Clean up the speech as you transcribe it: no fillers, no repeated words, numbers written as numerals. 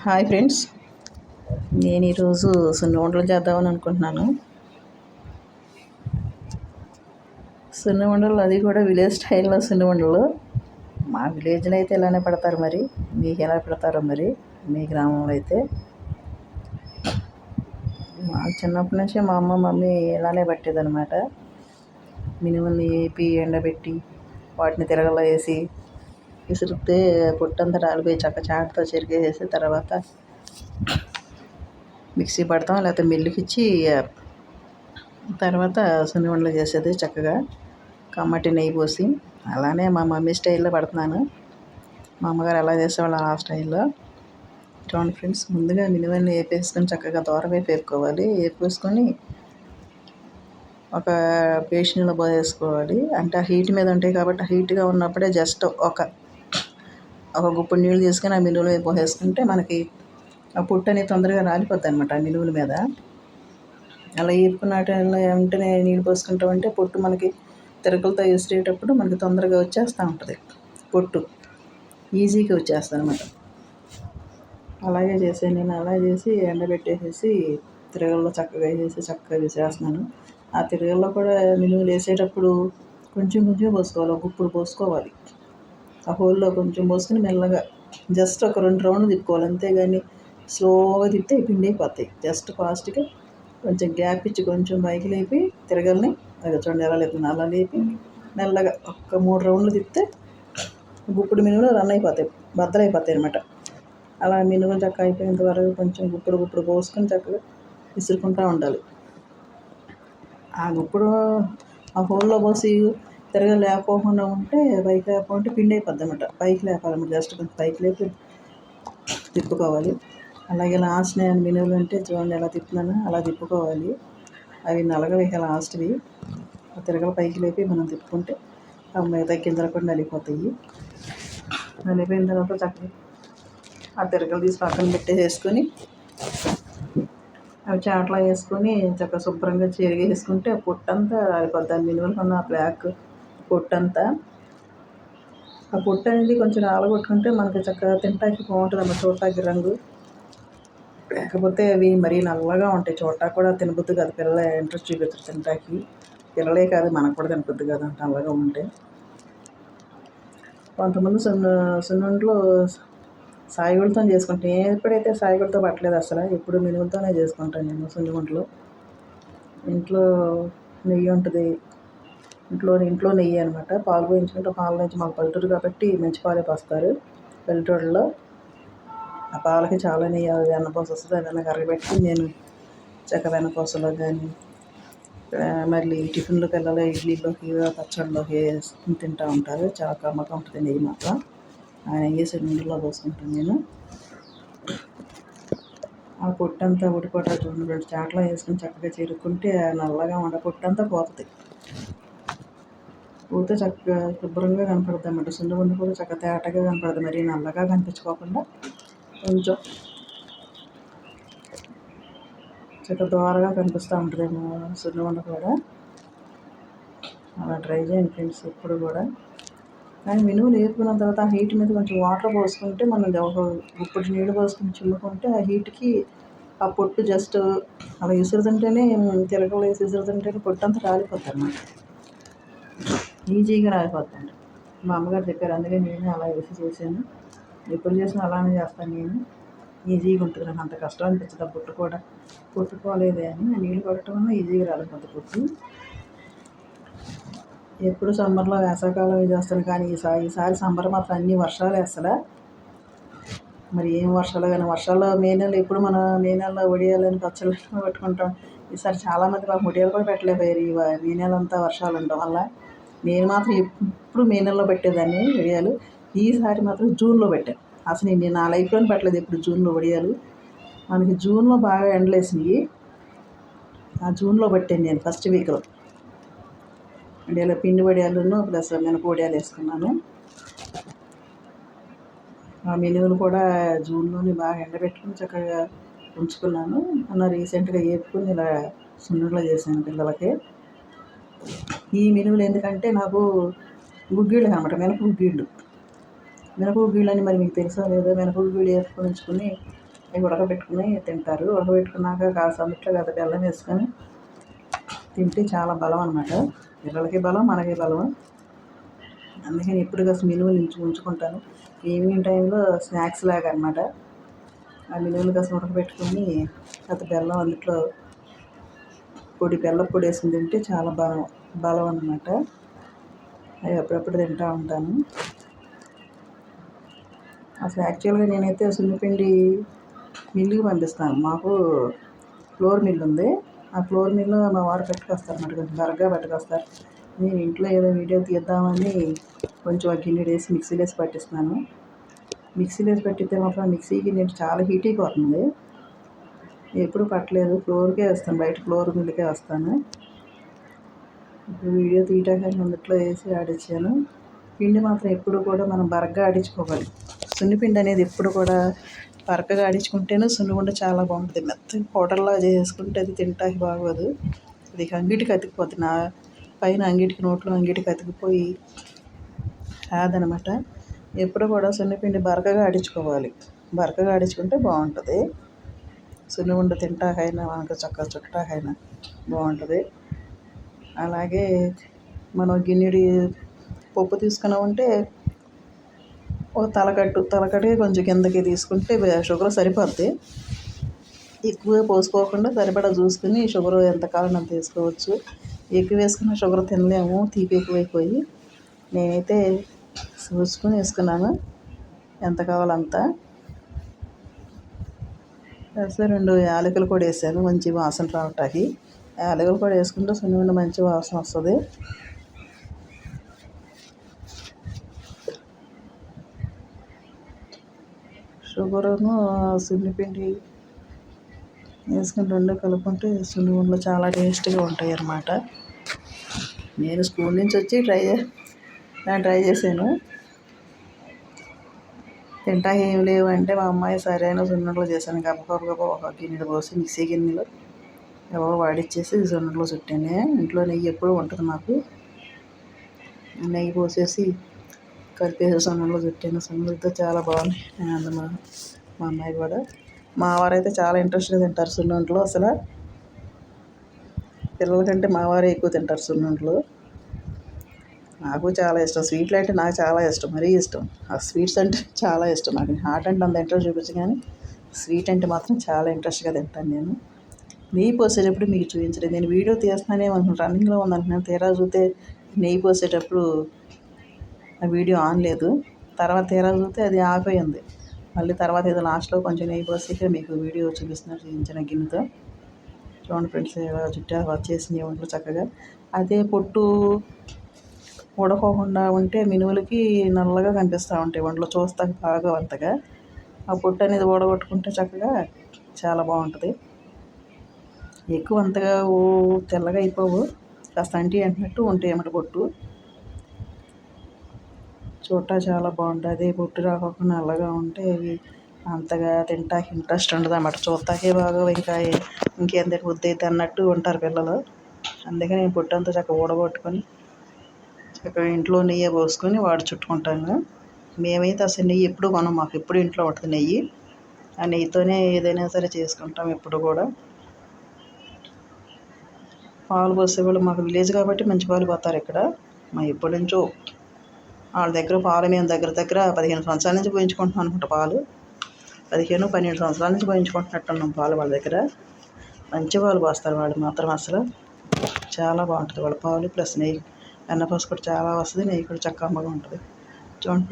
Hi friends, నేను ఈరోజు సున్ని ఉండలు చేద్దామని అనుకుంటున్నాను. సున్ని ఉండలు, అది కూడా విలేజ్ స్టైల్లో సున్ని ఉండలు. మా విలేజ్లో అయితే ఇలానే పెడతారు, మరి మీకు ఎలా పెడతారో మరి మీ గ్రామంలో అయితే. మా చిన్నప్పటి నుంచి మా మమ్మీ ఇలానే పట్టేదనమాట. మినుముల్ని వేపి ఎండబెట్టి వాటిని తిరగలో వేసి విసిరితే పొట్టంతా రాలిపోయి చాటతో చెరిగేసి తర్వాత మిక్సీ పడతాం, లేకపోతే మిల్లుకి ఇచ్చి తర్వాత సున్ని ఉండలు చేసేది చక్కగా కమ్మటి నెయ్యి పోసి. అలానే మా మమ్మీ స్టైల్లో పడుతున్నాను. మా అమ్మగారు ఎలా చేసేవాళ్ళు ఆ స్టైల్లో. చూడండి ఫ్రెండ్స్, ముందుగా మినుముల్ని వేపేసుకొని చక్కగా దూరవైపు వేపుకోవాలి. వేపేసుకొని ఒక పేషన్లో పోసేసుకోవాలి. అంటే ఆ హీట్ మీద ఉంటాయి కాబట్టి హీట్గా ఉన్నప్పుడే జస్ట్ ఒక గుప్పుడు నీళ్ళు తీసుకొని ఆ మినుముల మీద పోసేసుకుంటే మనకి ఆ పుట్టు అనేది తొందరగా రాలిపోద్ది అనమాట ఆ మినుముల మీద. అలా వేపుకున్న వెంటనే నీళ్ళు పోసుకుంటామంటే పొట్టు మనకి తిరగలతో వేసేటప్పుడు మనకి తొందరగా వచ్చేస్తూ ఉంటుంది. పొట్టు ఈజీగా వచ్చేస్తుంది అనమాట. అలాగే చేసాను నేను. అలా చేసి ఎండబెట్టేసేసి తిరగల్లో చక్కగా వేసేసి చక్కగా వేసేస్తున్నాను. ఆ తిరగల్లో కూడా మినుములు వేసేటప్పుడు కొంచెం కొంచెం పోసుకోవాలి, గుప్పుడు పోసుకోవాలి. ఆ హోల్లో కొంచెం పోసుకొని మెల్లగా జస్ట్ ఒక 2 రౌండ్లు తిప్పుకోవాలి. అంతేగాని స్లోగా తిప్పితే పిండి అయిపోతాయి. జస్ట్ ఫాస్ట్గా కొంచెం గ్యాప్ ఇచ్చి కొంచెం పైకి లేపి తిరగల్ని అది చూడండి ఎలా లేపుతుంది, అలా లేపి మెల్లగా ఒక 3 రౌండ్లు తిప్పితే గుప్పుడు మినుములు రన్ అయిపోతాయి, బద్దలైపోతాయి అనమాట. అలా మినుములు చక్కగా అయిపోయేంత వరకు కొంచెం గుప్పుడు పోసుకొని చక్కగా విసురుకుంటూ ఉండాలి. ఆ గుప్పుడు ఆ హోల్లో పోసి తిరగ లేకపోకుండా ఉంటే, పైకి లేకపోతే పిండి అయిపోద్ది అనమాట. పైకి లేపాలన్నమాట. జస్ట్ కొంచెం పైకి లేపి తిప్పుకోవాలి. అలాగే లాస్ట్ నేను మినుములు అంటే చూడండి ఎలా తిప్పుతున్నాను, అలా తిప్పుకోవాలి. అవి నలగవి లాస్ట్వి. ఆ తిరగల పైకి లేపి మనం తిప్పుకుంటే ఆ మిగతా గింజలు కూడా నలిగిపోతాయి. నలిగిపోయిన తర్వాత చక్కగా ఆ తిరగలు తీసి పక్కన పెట్టేసుకొని అవి చాట్లో వేసుకొని చక్కగా శుభ్రంగా చెరిగేసుకుంటే పొట్టంతా రాలిపోద్ది. మినుములు ఉన్న బ్లాక్ పొట్టంతా. ఆ పొట్టు అనేది కొంచెం రాలగొట్టుకుంటే మనకి చక్కగా తింటాకి బాగుంటుంది అన్నమాట. చూడటానికి రంగు. లేకపోతే అవి మరీ నల్లగా ఉంటాయి, చూడటానికి కూడా తినబుద్ధి కాదు. పిల్లలు ఇంట్రెస్ట్ చూపిస్తారు తినటానికి. పిల్లలే కాదు, మనకు కూడా తినబుద్ధి కాదు అంత నల్లగా ఉంటాయి. కొంతమంది సున్నుండలు సాయిగుడితో చేసుకుంటాను. నేను ఎప్పుడైతే సాయిగుడితో పట్టలేదు అసలు. ఎప్పుడు మినుములతోనే చేసుకుంటాను నేను సున్నుండలు. ఇంట్లో నెయ్యి ఉంటుంది. ఇంట్లో నెయ్యి అనమాట. పాలు పోయించుకుంటే పాల నుంచి మాకు పల్లెటూరు కాబట్టి మంచి పాలే పోస్తారు పల్లెటూరులో. ఆ పాలకి చాలా నెయ్యి వెన్నపూస వస్తుంది. అదన్నా కరగబెట్టి నేను చక్క వెన్నపూసలో కానీ మళ్ళీ టిఫిన్లో పిల్లలు ఇడ్లీలోకి పచ్చడిలోకి వేసుకుని తింటూ ఉంటారు. చాలా కమ్మగా ఉంటుంది నెయ్యి మాత్రం. ఆ నెయ్యి సున్నుండలో పోసుకుంటాను నేను. ఆ పొట్టంతా ఉడిపోటా చూడండి, 2 చాట్లో వేసుకుని చక్కగా చెరుక్కుంటే నల్లగా ఉండ పొట్టంతా పోతుంది. పోతే చక్కగా శుభ్రంగా కనపడుతుంది అన్నమాట. సున్నుండ కూడా చక్కగా తేటగా కనపడుతుంది. మరీ నల్లగా కనిపించుకోకుండా కొంచెం చక్కగా దోరగా కనిపిస్తూ ఉంటుంది సున్నుండ కూడా. అలా ట్రై చేయండి ఫ్రెండ్స్ ఎప్పుడు కూడా. కానీ మినుములు వేపుకున్న తర్వాత ఆ హీట్ మీద కొంచెం వాటర్ పోసుకుంటే, మనం ఒక గుప్పుడు నీళ్ళు పోసుకుని చిమ్ముకుంటే ఆ హీట్కి ఆ పొట్టు జస్ట్ అలా విసురుతుంటేనే తిరగలు వేసి విసురుతుంటేనే పొట్టు అంతా రాలిపోతుంది అన్నమాట. ఈజీగా రాలిపోతుంది. మా అమ్మగారు చెప్పారు, అందుకే నేను అలా వేసి చేశాను. ఎప్పుడు చేసినా అలానే చేస్తాను నేను. ఈజీగా ఉంటుంది, నాకు అంత కష్టం అనిపించదు. ఆ పొట్టుకోలేదే అని నీళ్ళు పడటం వల్ల ఈజీగా రాలిపోతుంది పొట్టు. ఎప్పుడు సమ్మర్లో వేసవికాలం చేస్తాను, కానీ ఈసారి సమ్మర్ మాత్రం అన్ని వర్షాలు అసలు. మరి ఏం వర్షాలు, కానీ వర్షాల్లో మే నెలలో ఎప్పుడు మనం మే నెలలో వడియాలని పచ్చళ్ళు పెట్టుకుంటాం. ఈసారి చాలామంది మాకు వడియాలు కూడా పెట్టలేకపోయారు. ఈ మే నెల అంతా వర్షాలు ఉండడం వల్ల. నేను మాత్రం ఎప్పుడు మే నెలలో పెట్టేదాన్ని వడియాలు. ఈసారి మాత్రం జూన్లో పెట్టాను. అసలు నేను నా లైఫ్లోనే పెట్టలేదు ఎప్పుడు జూన్లో వడియాలు. మనకి జూన్లో బాగా ఎండలు వేసినాయి. ఆ జూన్లో పెట్టాను నేను ఫస్ట్ వీక్లో వడియాలు. పిండి వడియాలను ప్లస్ మినప వడియాలు వేసుకున్నాను. ఆ మినుములు కూడా జూన్లోనే బాగా ఎండబెట్టుకుని చక్కగా ఉంచుకున్నాను. అలా రీసెంట్గా వేపుకుని ఇలా సున్నుండలు చేశాను పిల్లలకి. ఈ మినుములు ఎందుకంటే నాకు గుగ్గిళ్ళు అనమాట, మినప గుగ్గిళ్ళు అని మరి మీకు తెలుసో లేదో. మినప గుగ్గిళ్ళు వేపుకొని ఉంచుకుని అవి ఉడకబెట్టుకుని తింటారు. ఉడకబెట్టుకున్నాక కాస్త అందుట్లో గత బెల్లం వేసుకొని తింటే చాలా బలం అనమాట. పిల్లలకి బలం, మనకి బలం. అందుకని ఎప్పుడు కాస్త మినుములు ఉంచుకుంటాను. ఈవినింగ్ టైంలో స్నాక్స్ లాగా అనమాట. ఆ మినుములు కాస్త ఉడకబెట్టుకొని గత బెల్లం అందుట్లో బెల్లం పొడి వేసుకుని తింటే చాలా బలం అనమాట. అవి అప్పుడప్పుడు తింటూ ఉంటాను. అసలు యాక్చువల్గా నేనైతే సున్నిపిండి మిల్లుకి పంపిస్తాను. మాకు ఫ్లోర్ మిల్ ఉంది. ఆ ఫ్లోర్ మిల్లు మా వారు పట్టుకొస్తారు అన్నమాట. కొంచెం బరగ్గా పట్టుకొస్తారు. నేను ఇంట్లో ఏదో వీడియో తీద్దామని కొంచెం ఆ గిన్నె వేసి మిక్సీలో వేసి పట్టిస్తున్నాను. మిక్సీలో వేసి పట్టిస్తే మాత్రం మిక్సీ గిన్నె చాలా హీట్ అయిపోతుంది. ఎప్పుడు పట్టలేదు, ఫ్లోర్కే వేస్తాను, బయట ఫ్లోర్ మిల్లుకే వస్తాను. ఇప్పుడు వీడియో తీయటానికి అందుట్లో వేసి ఆడించాను. పిండి మాత్రం ఎప్పుడు కూడా మనం బరగ్గా ఆడించుకోవాలి. సున్నిపిండి అనేది ఎప్పుడు కూడా బరకగా ఆడించుకుంటేనే సున్నిగుండ చాలా బాగుంటుంది. మెత్తగా పౌడర్లా చేసుకుంటే అది తింటానికి బాగోదు. అది అంగిటికి అతికిపోతుంది. నా పైన అంగిటికి, నోట్లో అంగిటికి అతికిపోయి రాదనమాట. ఎప్పుడు కూడా సున్నిపిండి బరకగా ఆడించుకోవాలి. బరకగా ఆడించుకుంటే బాగుంటుంది. సున్నిగుండ తింటాకైనా మనకు చక్కగా చుట్టాకైనా బాగుంటుంది. అలాగే మనం గిన్నెడి పప్పు తీసుకున్నామంటే ఒక తలకట్టుకి కొంచెం కిందకి తీసుకుంటే షుగర్ సరిపోద్ది. ఎక్కువ పోసుకోకుండా సరిపడా చూసుకుని షుగర్ ఎంత కావాలో అంత వేసుకోవచ్చు. ఎక్కువ వేసుకున్న షుగర్ తినలేము, తీపి ఎక్కువైపోయి. నేనైతే చూసుకుని వేసుకున్నాను ఎంత కావాలో అంత. వేస్తే 2 యాలకులు కూడా వేసాను మంచి వాసన రావటానికి. యాలకులు కూడా వేసుకుంటే సున్నిగుండ మంచి వాసన వస్తుంది. షుగరును సున్నిపిండి వేసుకుని 2 కలుపుకుంటే సున్నిగుండలు చాలా టేస్ట్గా ఉంటాయి అన్నమాట. నేను స్కూల్ నుంచి వచ్చి ట్రై చేశాను. తింటా ఏం లేవు అంటే మా అమ్మాయి సరైన సున్నుండలు చేశాను. గబగబా ఒక గిన్నెలో పోసి మిక్సీ గిన్నెలో ఎవరో వాడిచ్చేసి సున్నుండలు చుట్టాను. ఇంట్లో నెయ్యి ఎప్పుడూ ఉంటుంది మాకు. నెయ్యి పోసేసి కలిపేసి సున్నుండలు చుట్టాను. సున్నుండలతో చాలా బాగున్నాయి. మా అమ్మాయి కూడా, మా వారైతే చాలా ఇంట్రెస్ట్గా తింటారు సున్నుండలు. అసలు పిల్లల కంటే మా వారే ఎక్కువ తింటారు సున్నుండలు. నాకు చాలా ఇష్టం. స్వీట్లు అంటే నాకు చాలా ఇష్టం, మరీ ఇష్టం. ఆ స్వీట్స్ అంటే చాలా ఇష్టం నాకు. హాట్ అంటే అంత ఇంట్రెస్ట్ చూపించు, కానీ స్వీట్ అంటే మాత్రం చాలా ఇంట్రెస్ట్గా తింటాను నేను. నెయ్యి పోసేటప్పుడు మీకు చూపించలేదు. నేను వీడియో తీస్తున్నానే రన్నింగ్లో ఉందనుకున్నాను. తీరా చూస్తే నెయ్యి పోసేటప్పుడు ఆ వీడియో ఆన్ లేదు. తర్వాత తీరా చూస్తే అది ఆఫ్ అయింది. మళ్ళీ తర్వాత ఏదో లాస్ట్లో కొంచెం నెయ్యి పోసి మీకు వీడియో చూపించిన గిన్నెతో. చూడండి ఫ్రెండ్స్, చుట్టా వచ్చేసినాయి వంటలు చక్కగా. అదే పొట్టు ఉడకోకుండా ఉంటే మినుములకి నల్లగా కనిపిస్తూ ఉంటాయి వంటలు, చూస్తానికి బాగా అంతగా. ఆ పొట్టు అనేది ఊడగొట్టుకుంటే చక్కగా చాలా బాగుంటుంది. ఎక్కువ అంతగా తెల్లగా అయిపోవు, కాస్త అంటినట్టు ఉంటాయి అన్నమాట పొట్టు. చూడటం చాలా బాగుంటుంది. అదే పొట్టు రాకుండా నల్లగా ఉంటే అవి అంతగా తింటానికి ఇంట్రెస్ట్ ఉండదు అన్నమాట. చూస్తాకే బాగా ఇంకేందటి వద్దైతే అన్నట్టు ఉంటారు పిల్లలు. అందుకని నేను పొట్టు అంతా చక్కగా ఊడగొట్టుకొని చక్కగా ఇంట్లో నెయ్యి పోసుకొని చుట్టుకుంటాను. మేమైతే అసలు నెయ్యి ఎప్పుడు కొనం, మాకు ఎప్పుడు ఇంట్లో ఉంటుంది నెయ్యి. ఆ నెయ్యితోనే ఏదైనా సరే చేసుకుంటాం ఎప్పుడు కూడా. పాలు పోసేవాళ్ళు మాకు విలేజ్ కాబట్టి మంచి పాలు పోతారు ఇక్కడ. మా ఎప్పటి నుంచో వాళ్ళ దగ్గర పాలు మేము దగ్గర 15 సంవత్సరాల నుంచి పోయించుకుంటున్నాం అనుకుంటా పాలు. 12 సంవత్సరాల నుంచి పోయించుకుంటున్నట్టున్నాం పాలు వాళ్ళ దగ్గర. మంచి పాలు పోస్తారు వాళ్ళు మాత్రం. అసలు చాలా బాగుంటుంది వాళ్ళ పాలు. ప్లస్ నెయ్యి, వెన్న పూస కూడా చాలా వస్తుంది. నెయ్యి కూడా చక్కగా అమ్మగా ఉంటుంది. చూడండి.